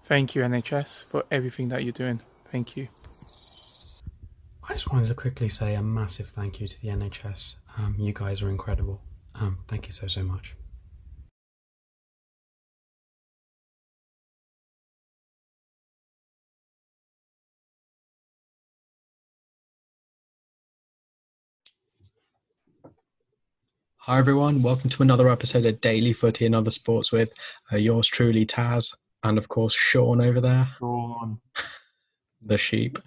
Thank you, NHS, for everything that you're doing. Thank you. I just wanted to quickly say a massive thank you to the NHS. You guys are incredible. Thank you so much. Hi everyone, welcome to another episode of Daily Footy and Other Sports with yours truly, Taz, and of course Sean over there, Sean. the sheep.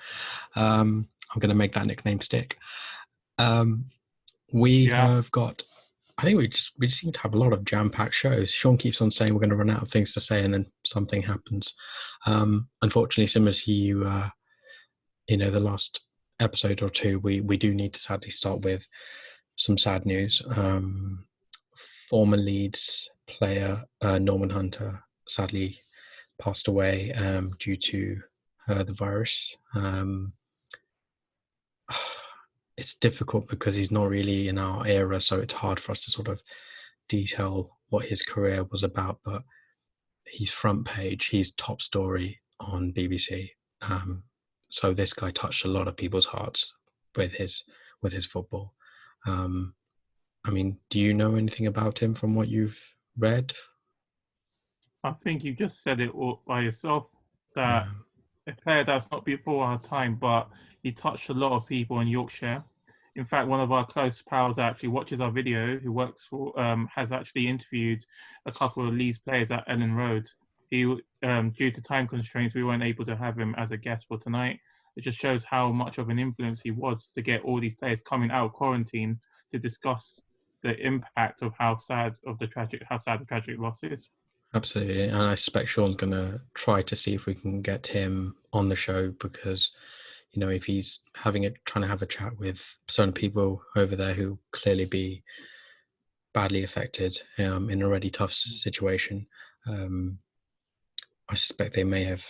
I'm going to make that nickname stick. We have got, I think we just seem to have a lot of jam-packed shows. Sean keeps on saying we're going to run out of things to say, and then something happens. Unfortunately, similar to you, the last episode or two, we do need to sadly start with some sad news. Former Leeds player Norman Hunter sadly passed away due to the virus. It's difficult because he's not really in our era, so it's hard for us to sort of detail what his career was about. But he's front page, he's top story on BBC. So this guy touched a lot of people's hearts with his football. I mean, do you know anything about him from what you've read? I think you just said it all by yourself, that a player that's not before our time, but he touched a lot of people in Yorkshire. In fact, one of our close pals actually watches our video, who works for, has actually interviewed a couple of Leeds players at Ellen Road. Due to time constraints, we weren't able to have him as a guest for tonight. It just shows how much of an influence he was to get all these players coming out of quarantine to discuss the impact of how sad the tragic loss is. Absolutely, and I suspect Sean's going to try to see if we can get him on the show because, if he's trying to have a chat with certain people over there who clearly be badly affected in a already tough situation, I suspect they may have,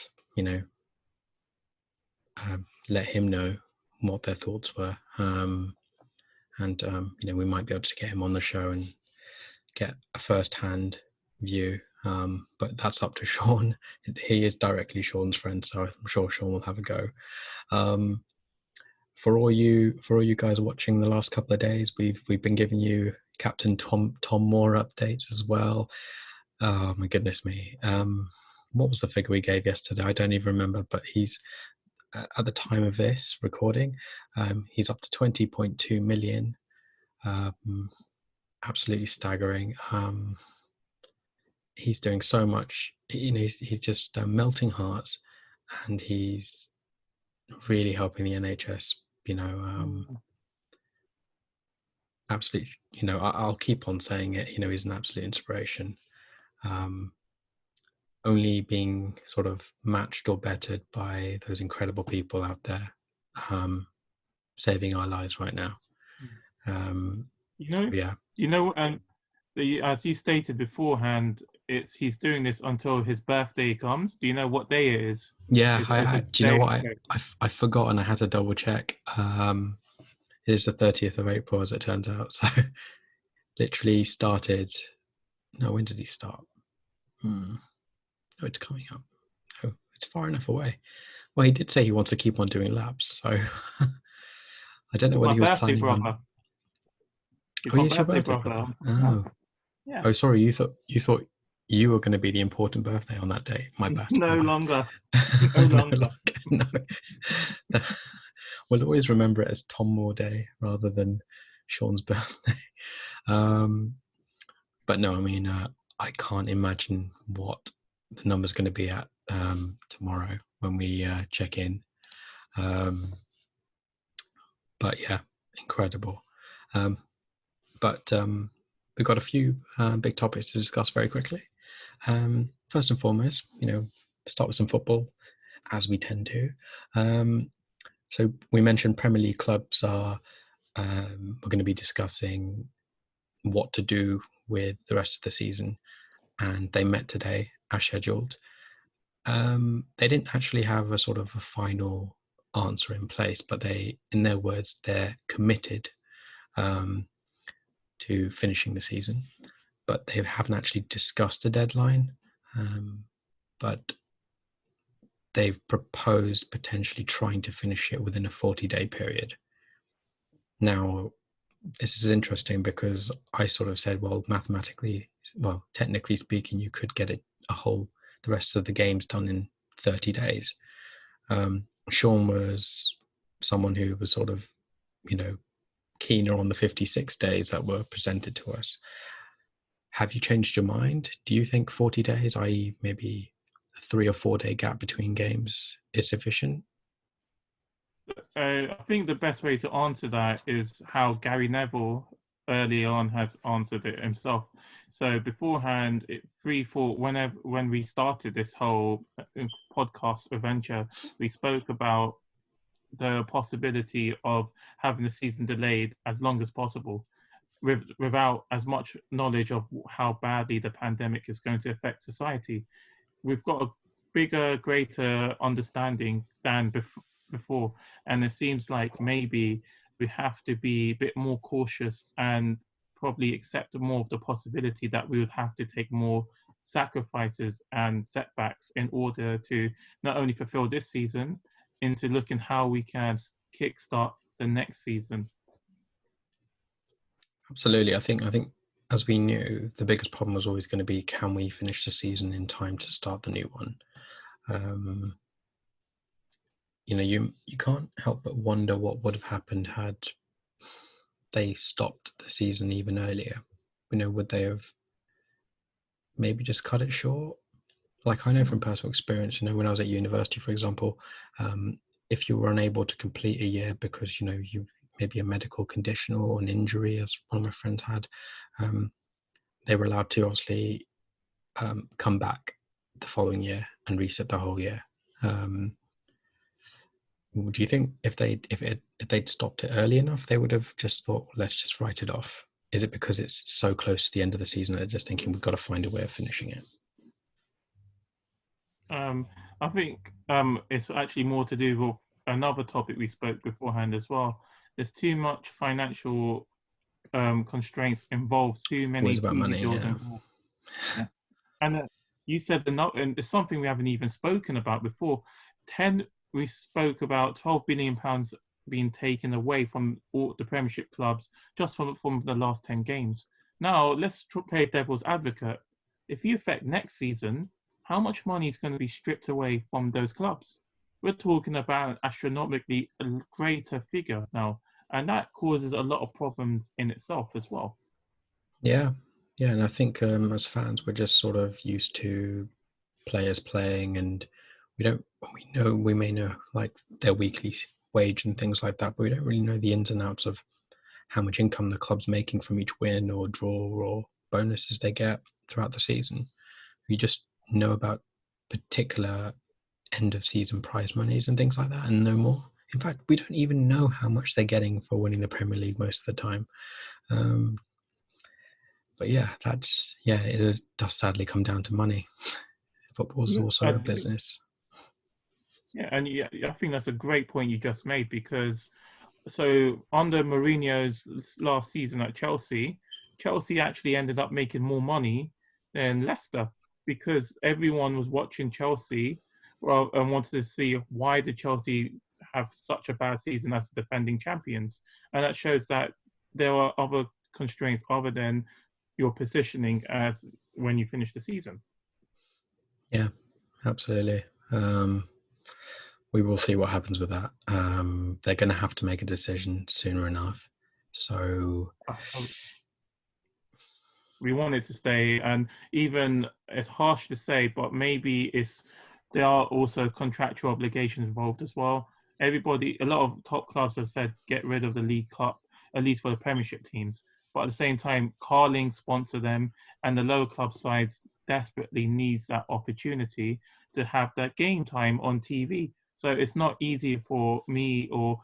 let him know what their thoughts were, and we might be able to get him on the show and get a first-hand view. But that's up to Sean. He is directly Sean's friend, so I'm sure Sean will have a go. For all you guys watching the last couple of days, we've been giving you Captain Tom Moore updates as well. Oh my goodness me! What was the figure we gave yesterday? I don't even remember. But he's at the time of this recording, he's up to 20.2 million. Absolutely staggering. He's doing so much. He's just melting hearts, and he's really helping the NHS. Absolutely. I'll keep on saying it. He's an absolute inspiration. Only being sort of matched or bettered by those incredible people out there, saving our lives right now. Yeah. As you stated beforehand, he's doing this until his birthday comes. Do you know what day it is? Yeah, do you know what? I've forgotten. I had to double check. It is the 30th of April, as it turns out. So, literally started. No, when did he start? No, it's coming up. No, it's far enough away. Well, he did say he wants to keep on doing laps, so I don't know whether he was planning on. Oh, yes, your birthday, brother. Oh, yeah. Oh, sorry. You thought you were going to be the important birthday on that day. My bad. No longer. No longer. No. We'll always remember it as Tom Moore Day rather than Sean's birthday. But no, I mean, I can't imagine what the number's going to be at tomorrow when we check in. But yeah, incredible. But we've got a few big topics to discuss very quickly. First and foremost, start with some football, as we tend to. So we mentioned Premier League clubs are. We're going to be discussing what to do with the rest of the season, and they met today as scheduled. They didn't actually have a sort of a final answer in place, but in their words, they're committed to finishing the season, but they haven't actually discussed a deadline. But they've proposed potentially trying to finish it within a 40-day period. Now, this is interesting because I sort of said, well, technically speaking, you could get the rest of the games done in 30 days. Sean was someone who was sort of, keener on the 56 days that were presented to us. Have you changed your mind? Do you think 40 days, i.e. maybe a 3 or 4 day gap between games, is sufficient? I think the best way to answer that is how Gary Neville early on has answered it himself. So beforehand, when we started this whole podcast adventure, we spoke about the possibility of having the season delayed as long as possible, without as much knowledge of how badly the pandemic is going to affect society. We've got a bigger, greater understanding than before, and it seems like maybe we have to be a bit more cautious and probably accept more of the possibility that we would have to take more sacrifices and setbacks in order to not only fulfill this season, into looking how we can kickstart the next season. Absolutely. I think as we knew, the biggest problem was always going to be, can we finish the season in time to start the new one? You can't help but wonder what would have happened had they stopped the season even earlier. Would they have maybe just cut it short? Like, I know from personal experience, when I was at university, for example, if you were unable to complete a year because, you maybe a medical condition or an injury, as one of my friends had, they were allowed to obviously come back the following year and reset the whole year. Do you think if they'd stopped it early enough, they would have just thought, let's just write it off? Is it because it's so close to the end of the season that they're just thinking, we've got to find a way of finishing it? I think it's actually more to do with another topic we spoke beforehand as well. There's too much financial constraints involved, too many about TV money, deals yeah. involved. Yeah. And you said and it's something we haven't even spoken about before. We spoke about £12 billion being taken away from all the Premiership clubs just from the last 10 games. Now, let's play devil's advocate. If you affect next season, how much money is going to be stripped away from those clubs? We're talking about an astronomically greater figure now, and that causes a lot of problems in itself as well. Yeah, and I think as fans, we're just sort of used to players playing, and we may know like their weekly wage and things like that, but we don't really know the ins and outs of how much income the club's making from each win or draw or bonuses they get throughout the season. We just know about particular end of season prize monies and things like that, and no more. In fact, we don't even know how much they're getting for winning the Premier League most of the time. But yeah, it does sadly come down to money. Football's also a business. Yeah, and I think that's a great point you just made, because so under Mourinho's last season at Chelsea actually ended up making more money than Leicester, because everyone was watching Chelsea and wanted to see why did Chelsea have such a bad season as defending champions. And that shows that there are other constraints other than your positioning as when you finish the season. Yeah, absolutely. We will see what happens with that. They're going to have to make a decision sooner enough. So we want it to stay, and even it's harsh to say, but maybe there are also contractual obligations involved as well. A lot of top clubs have said get rid of the League Cup, at least for the Premiership teams. But at the same time, Carling sponsor them, and the lower club sides desperately needs that opportunity to have that game time on TV. So it's not easy for me, or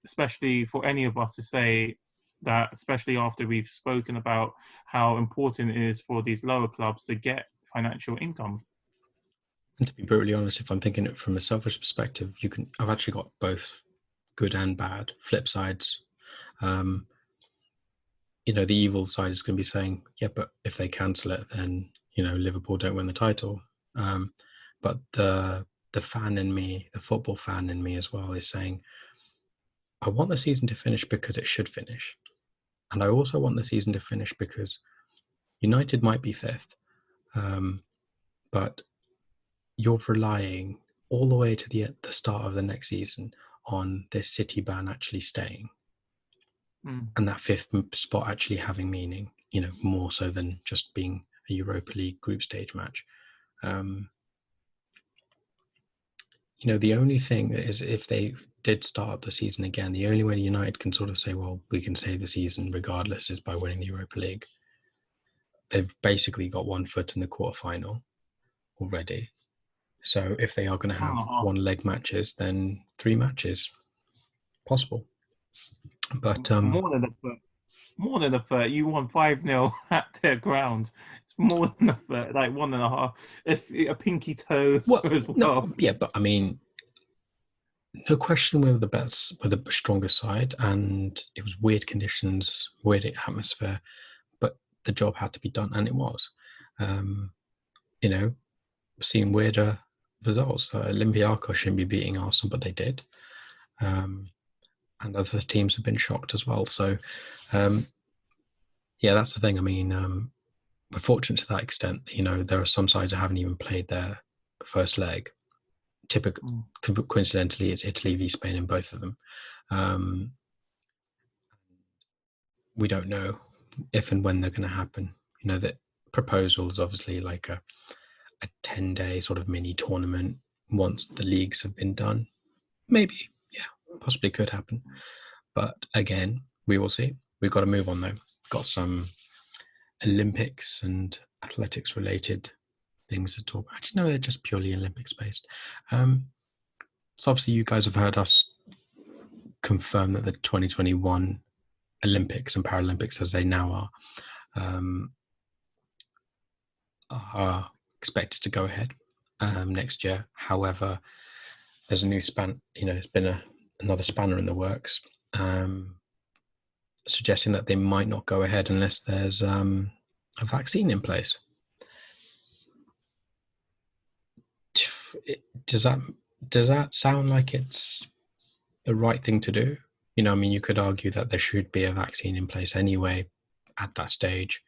especially for any of us, to say that, especially after we've spoken about how important it is for these lower clubs to get financial income. And to be brutally honest, if I'm thinking it from a selfish perspective, I've actually got both good and bad flip sides. The evil side is going to be saying, yeah, but if they cancel it, then Liverpool don't win the title. But the the fan in me, the football fan in me as well, is saying, I want the season to finish because it should finish. And I also want the season to finish because United might be fifth, but you're relying all the way to the start of the next season on this City ban actually staying. And that fifth spot actually having meaning, more so than just being a Europa League group stage match. The only thing is, if they did start the season again, the only way United can sort of say, well, we can save the season regardless, is by winning the Europa League. They've basically got one foot in the quarterfinal already. So if they are going to have one leg matches, then 3 matches possible. But more than a third. You won 5-0 at their ground. It's more than a third, like 1.5. If a pinky toe as well. No, yeah, but I mean, no question we were the best, we're the strongest side, and it was weird conditions, weird atmosphere, but the job had to be done, and it was. Seen weirder results. Olympiacos shouldn't be beating Arsenal, but they did. And other teams have been shocked as well. So, that's the thing. I mean, we're fortunate to that extent. There are some sides that haven't even played their first leg. Coincidentally, it's Italy v Spain in both of them. We don't know if and when they're going to happen. That proposal is obviously like a 10-day sort of mini tournament once the leagues have been done. Maybe, possibly could happen. But again, we will see. We've got to move on though. Got some Olympics and athletics related things to talk about. Actually, no, they're just purely Olympics based. So obviously you guys have heard us confirm that the 2021 Olympics and Paralympics, as they now are expected to go ahead next year. However, there's a new there's been another spanner in the works, suggesting that they might not go ahead unless there's a vaccine in place. Does that sound like it's the right thing to do? You could argue that there should be a vaccine in place anyway at that stage.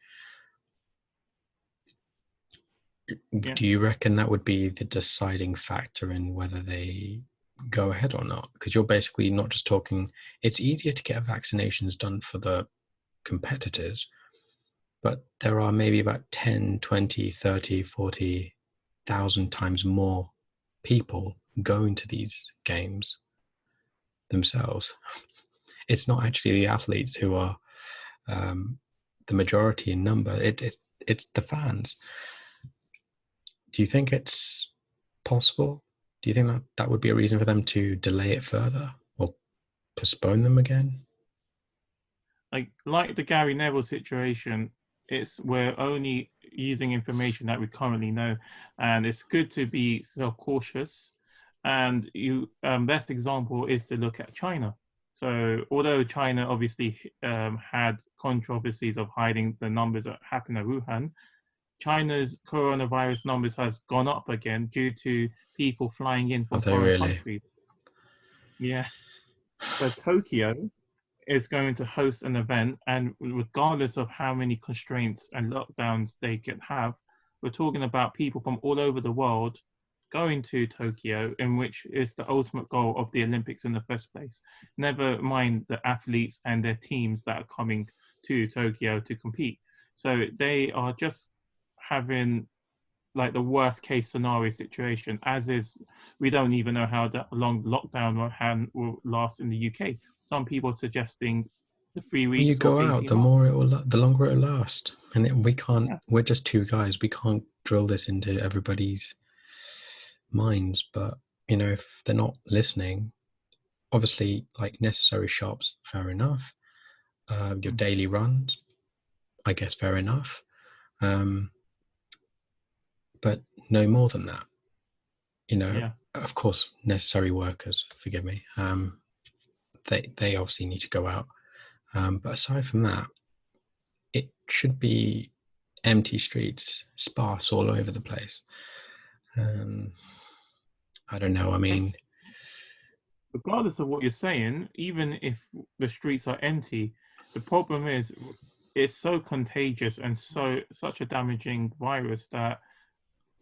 Yeah. Do you reckon that would be the deciding factor in whether they go ahead or not? Because you're basically not just talking, it's easier to get vaccinations done for the competitors, but there are maybe about 10, 20, 30, 40,000 times more people going to these games themselves. It's not actually the athletes who are the majority in number. It's the fans. Do you think it's possible? Do you think that would be a reason for them to delay it further or postpone them again? Like the Gary Neville situation, we're only using information that we currently know, and it's good to be self-cautious. And best example is to look at China. So although China obviously had controversies of hiding the numbers that happened at Wuhan, China's coronavirus numbers has gone up again due to people flying in from foreign countries. Yeah. So Tokyo is going to host an event, and regardless of how many constraints and lockdowns they can have, we're talking about people from all over the world going to Tokyo, in which is the ultimate goal of the Olympics in the first place. Never mind the athletes and their teams that are coming to Tokyo to compete. So they are just having like the worst case scenario situation, as is, we don't even know how long lockdown will last in the UK. Some people are suggesting the 3 weeks. When you go out, the longer it will last. And we can't, we're just two guys. We can't drill this into everybody's minds. But, if they're not listening, obviously, like necessary shops, fair enough. Your daily runs, I guess, fair enough. But no more than that. Of course, necessary workers, forgive me. They obviously need to go out. But aside from that, it should be empty streets, sparse all over the place. I don't know. I mean, regardless of what you're saying, even if the streets are empty, the problem is it's so contagious and such a damaging virus that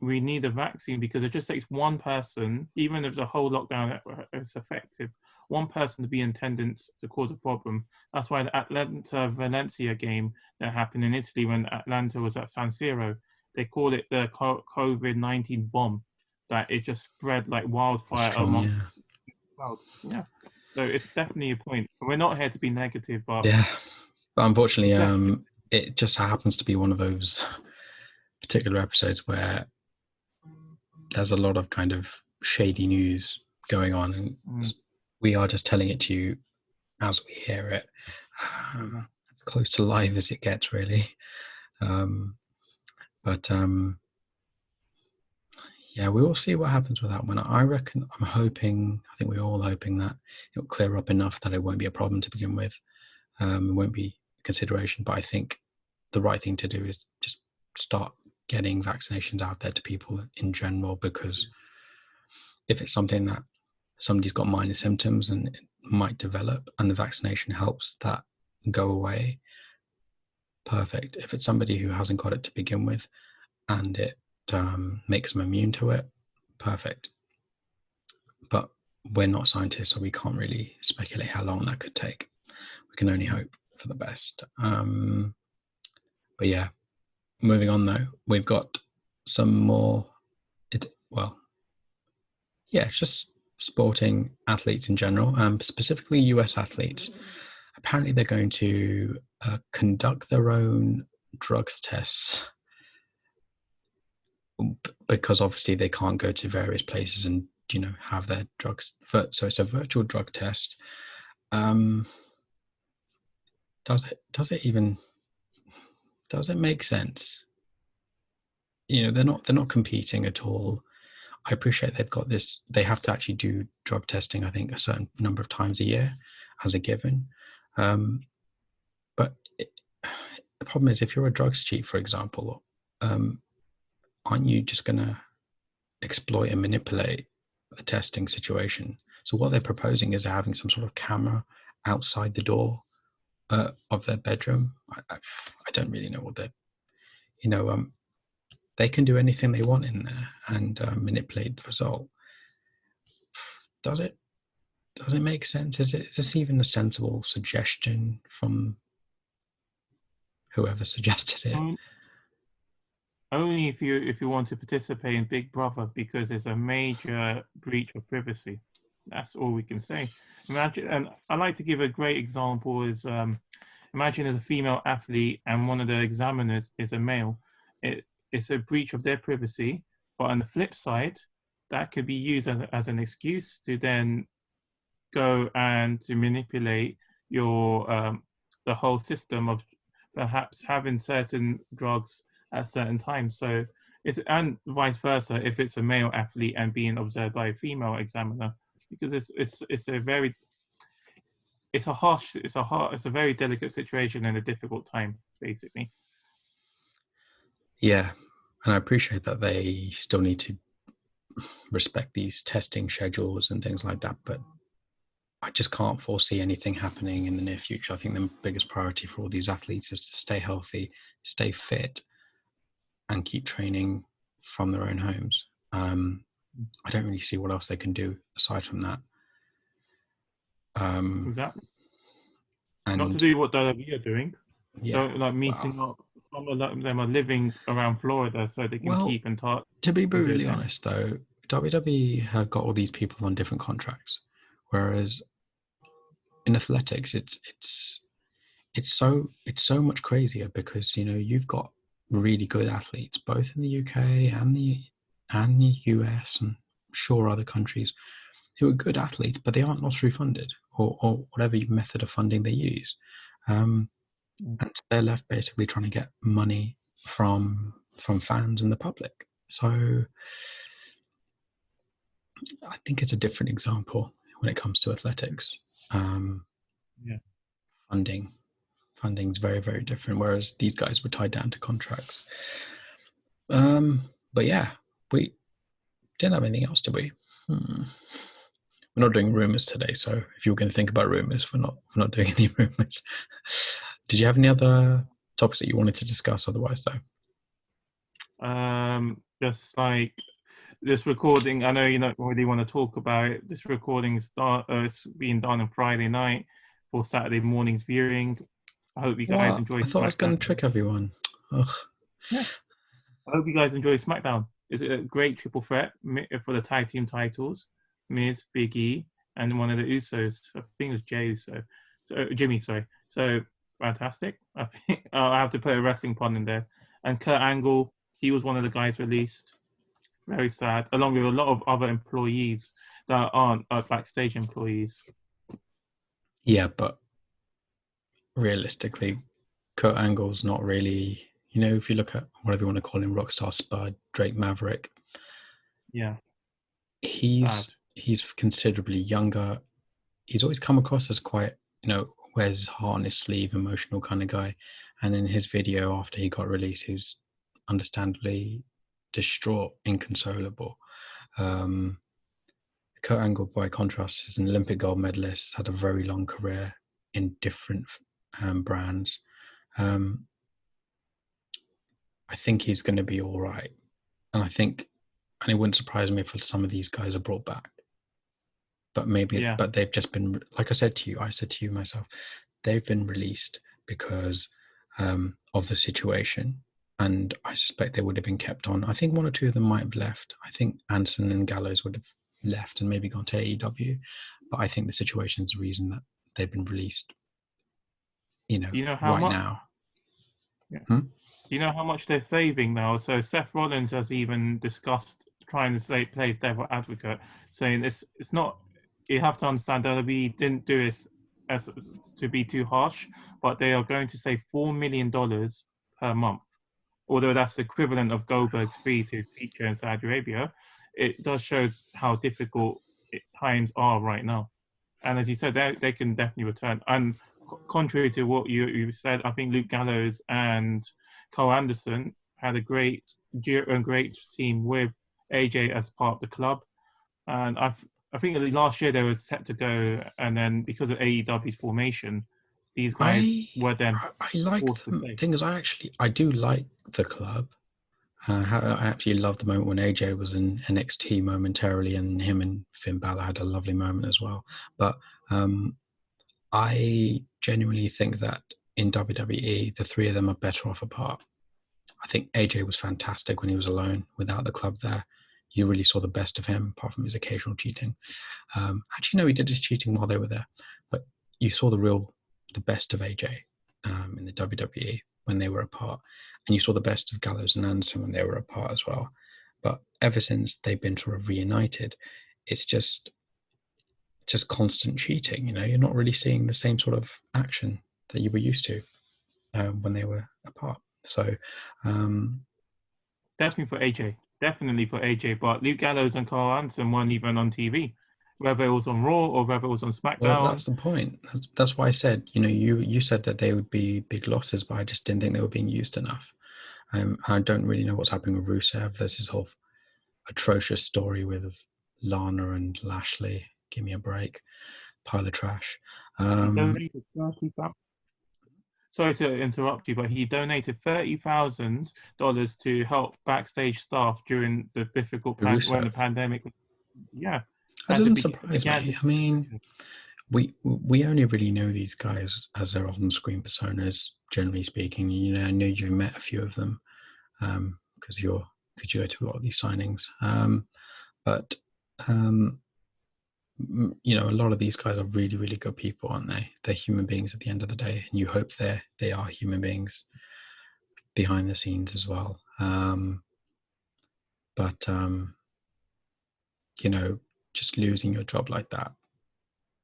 we need a vaccine, because it just takes one person, even if the whole lockdown is effective, one person to be in attendance to cause a problem. That's why the Atlanta Valencia game that happened in Italy when Atlanta was at San Siro, they call it the COVID-19 bomb, that it just spread like wildfire strong, yeah. amongst the crowd. Yeah. So it's definitely a point. We're not here to be negative, but Yeah. But unfortunately, it just happens to be one of those particular episodes where there's a lot of kind of shady news going on, and we are just telling it to you as we hear it. As close to live as it gets, really. But yeah, we will see what happens with that one. I reckon, I think we're all hoping that it'll clear up enough that it won't be a problem to begin with. It won't be a consideration, but I think the right thing to do is just start getting vaccinations out there to people in general, because if it's something that somebody's got minor symptoms and it might develop and the vaccination helps that go away, perfect. If it's somebody who hasn't got it to begin with and it makes them immune to it, perfect. But we're not scientists, so we can't really speculate how long that could take. We can only hope for the best. But yeah, moving on though, we've got some more, it's just sporting athletes in general, specifically US athletes. Apparently they're going to conduct their own drugs tests, because obviously they can't go to various places and have their drugs. So it's a virtual drug test. Does it make sense? They're not competing at all. I appreciate they've got this. They have to actually do drug testing, I think, a certain number of times a year as a given. But the problem is, if you're a drugs cheat, for example, aren't you just going to exploit and manipulate the testing situation? So what they're proposing is having some sort of camera outside the door of their bedroom. I don't really know what they're, they can do anything they want in there and manipulate the result. Does it make sense? Is this even a sensible suggestion from whoever suggested it? Only if you want to participate in Big Brother, because there's a major breach of privacy. That's all we can say. Imagine, and I like to give a great example is, imagine as a female athlete and one of the examiners is a male. It's a breach of their privacy, but on the flip side, that could be used as an excuse to then go and to manipulate your the whole system of perhaps having certain drugs at certain times. So and vice versa if it's a male athlete and being observed by a female examiner, because it's a very delicate situation and a difficult time, basically. Yeah, and I appreciate that they still need to respect these testing schedules and things like that, but I just can't foresee anything happening in the near future. I think the biggest priority for all these athletes is to stay healthy, stay fit, and keep training from their own homes. I don't really see what else they can do aside from that. Exactly. And not to do what WWE are doing. Yeah, Don't like meeting up. Some of them are living around Florida, so they can keep in touch. To be brutally honest, though, WWE have got all these people on different contracts, whereas in athletics, it's so much crazier, because you've got really good athletes both in the UK and the US and sure other countries who are good athletes, but they aren't lottery funded or whatever method of funding they use, and they're left basically trying to get money from fans and the public. So I think it's a different example when it comes to athletics. Funding's very, very different, whereas these guys were tied down to contracts. But yeah, we didn't have anything else, did we? We're not doing rumors today, so if you were going to think about rumors, we're not doing any rumors. Did you have any other topics that you wanted to discuss otherwise, though? Just like this recording, I know you don't really want to talk about it. This recording it's being done on Friday night for Saturday morning's viewing. I hope you guys enjoy I thought I was going to SmackDown. trick everyone. Ugh. Yeah, I hope you guys enjoy SmackDown. It's a great triple threat for the tag team titles. Miz, Big E, and one of the Usos. I think it was Jey Uso. So Jimmy, sorry. So fantastic. I think I have to put a wrestling pun in there. And Kurt Angle, he was one of the guys released. Very sad, along with a lot of other employees that aren't backstage employees. Yeah, but realistically, Kurt Angle's not really, if you look at whatever you want to call him, Rockstar Spud, Drake Maverick. Yeah. He's considerably younger. He's always come across as quite, wears his heart on his sleeve, emotional kind of guy. And in his video after he got released, he was understandably distraught, inconsolable. Kurt Angle, by contrast, is an Olympic gold medalist, had a very long career in different brands. I think he's going to be all right. And it wouldn't surprise me if some of these guys are brought back. But but they've just been, like I said to you myself, they've been released because of the situation. And I suspect they would have been kept on. I think one or two of them might have left. I think Anderson and Gallows would have left and maybe gone to AEW. But I think the situation is the reason that they've been released, how right much? now. Yeah. You know how much they're saving now? So Seth Rollins has even discussed trying to play devil advocate, saying it's not. You have to understand WWE didn't do this as to be too harsh, but they are going to save $4 million per month. Although that's the equivalent of Goldberg's fee to feature in Saudi Arabia, it does show how difficult times are right now. And as you said, they can definitely return. And contrary to what you said, I think Luke Gallows and Cole Anderson had a great team with AJ as part of the club. And I think last year they were set to go, and then because of AEW's formation, these guys were then I like the thing is I do like the club. I actually loved the moment when AJ was in NXT momentarily, and him and Finn Balor had a lovely moment as well. But I genuinely think that in WWE, the three of them are better off apart. I think AJ was fantastic when he was alone without the club there. You really saw the best of him, apart from his occasional cheating. Actually, no, he did his cheating while they were there. But you saw the best of AJ in the WWE when they were apart. And you saw the best of Gallows and Anderson when they were apart as well. But ever since they've been sort of reunited, it's just constant cheating. You're not really seeing the same sort of action that you were used to when they were apart. So definitely for AJ, but Luke Gallows and Carl Anderson weren't even on TV, whether it was on Raw or whether it was on SmackDown. Well, that's the point. That's why I said, you said that they would be big losses, but I just didn't think they were being used enough. I don't really know what's happening with Rusev. There's this whole atrocious story with Lana and Lashley. Give me a break. Pile of trash. Sorry to interrupt you, but he donated $30,000 to help backstage staff during the difficult when the pandemic. Yeah, that doesn't surprise me. I mean, we only really know these guys as their on-screen personas, generally speaking. I know you've met a few of them because you go to a lot of these signings. But a lot of these guys are really, really good people, aren't they? They're human beings at the end of the day, and you hope they are human beings behind the scenes as well. But just losing your job like that,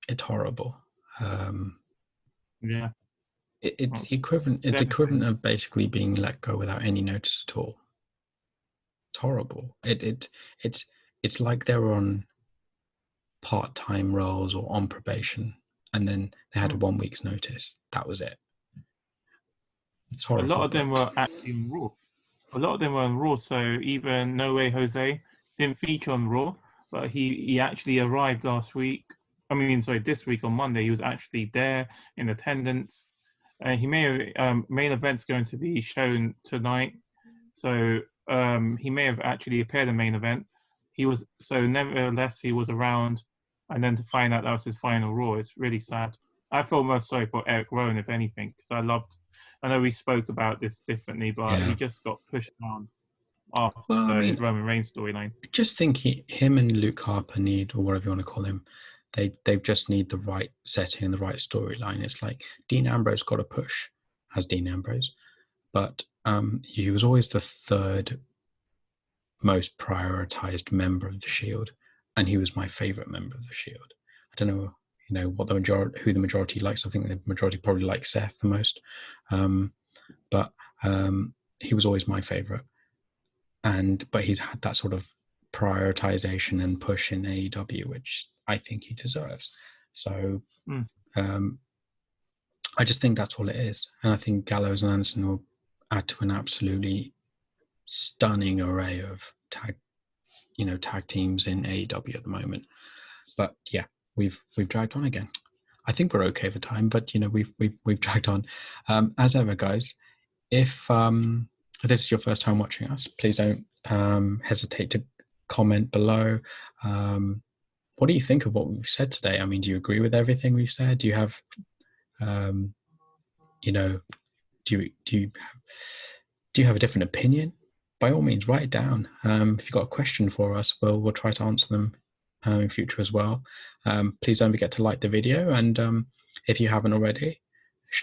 it's horrible. Yeah, it's equivalent. It's equivalent of basically being let go without any notice at all. It's horrible. It's like they're on part-time roles or on probation, and then they had a 1 week's notice. That was it. It's horrible. A lot of them were actually on Raw. So even No Way Jose, didn't feature on Raw, but he actually arrived last week. I mean, sorry, this week on Monday, he was actually there in attendance. He may have, main event's going to be shown tonight, so he may have actually appeared in main event. He was nevertheless he was around, and then to find out that was his final Raw, it's really sad. I feel most sorry for Eric Rowan, if anything, because I know we spoke about this differently, but he just got pushed down after his Roman Reigns storyline. I just think him and Luke Harper need, or whatever you want to call him, they just need the right setting and the right storyline. It's like Dean Ambrose got a push as Dean Ambrose, but he was always the third most prioritized member of the Shield, and he was my favorite member of the Shield. I don't know, what who the majority likes. I think the majority probably likes Seth the most, but he was always my favorite. But he's had that sort of prioritization and push in AEW, which I think he deserves. So I just think that's all it is. And I think Gallows and Anderson will add to an absolutely stunning array of tag teams in AEW at the moment. But yeah, we've dragged on again. I think we're okay for time, but we've dragged on. As ever, guys, if this is your first time watching us, please don't hesitate to comment below. What do you think of what we've said today? I mean, do you agree with everything we said? Do you have, do you have a different opinion? By all means, write it down. If you've got a question for us, we'll try to answer them in future as well. Please don't forget to like the video, and if you haven't already,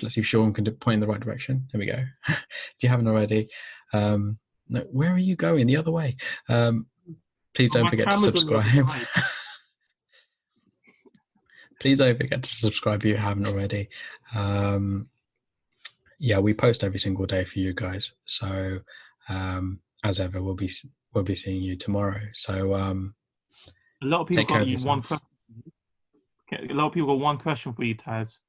let's see if Sean can point in the right direction. There we go. If you haven't already, no, where are you going? The other way. Please don't forget to subscribe. Please don't forget to subscribe if you haven't already. Yeah, we post every single day for you guys. So as ever, we'll be seeing you tomorrow. So a lot of people got you one question. A lot of people got one question for you, Taz.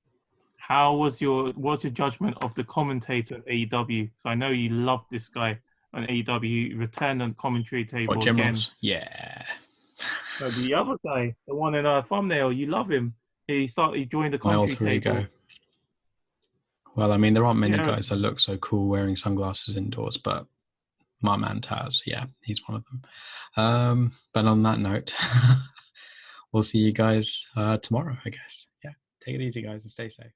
What's your judgment of the commentator at AEW? So I know you love this guy on AEW. He returned on the commentary table again. Ross? Yeah. So the other guy, the one in our thumbnail, you love him. He joined the commentary table. Well, I mean, there aren't many guys that look so cool wearing sunglasses indoors, but my man Taz, yeah, he's one of them. But on that note, we'll see you guys tomorrow, I guess. Yeah, take it easy, guys, and stay safe.